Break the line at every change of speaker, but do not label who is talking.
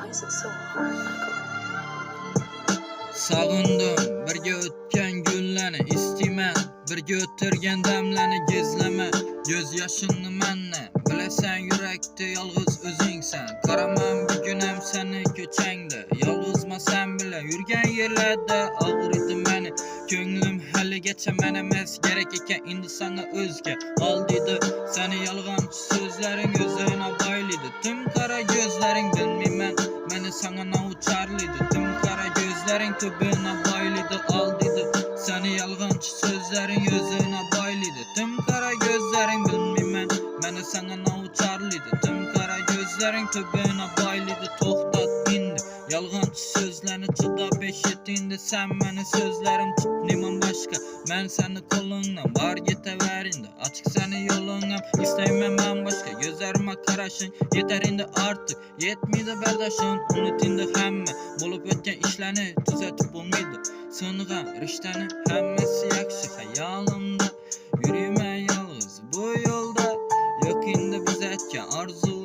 Why is it so hard, Michael?
Sağındım birge ötken günlerini istime, birge ötürgen demlerini gizleme. Göz yaşını menne bilesen yürekte yalğız özüngsen. Karamam bir günem seni köçengde, yalğızma sen bile yürgen yerlerde ağrıdı meni. Könglim hali geçemen emes, gerek eken indi sana özge. Aldıydı seni yalğan sözlerin gözüne baylıydı. Tüm kara gözlerin bilmeymen meni sana uçarlıydı. Tüm kara gözlerin tübüne baylıydı. Aldıydı seni yalğancı sözlerin gözüne baylıydı. Tüm kara gözlerin bilmeymen meni sana uçarlıydı. Tüm kara gözlerin tübüne baylıydı. Toxtat indi yalğancı sözlerini çıda peşetinde. Sen meni sözlerim tutniman başka, men seni kolundan var yeteverinde. Açık seni yolundan isteyemem ben başka. Gözlerime karaşın yeterinde artık, yetmiydi berdaşın unutindi hemme. Bulup ötken işlerini düzeltip bulmaydı sınığa rişteni hemmesi yakşı. Hayalımda yürüme yalnız bu yolda, yok indi biz etken arzu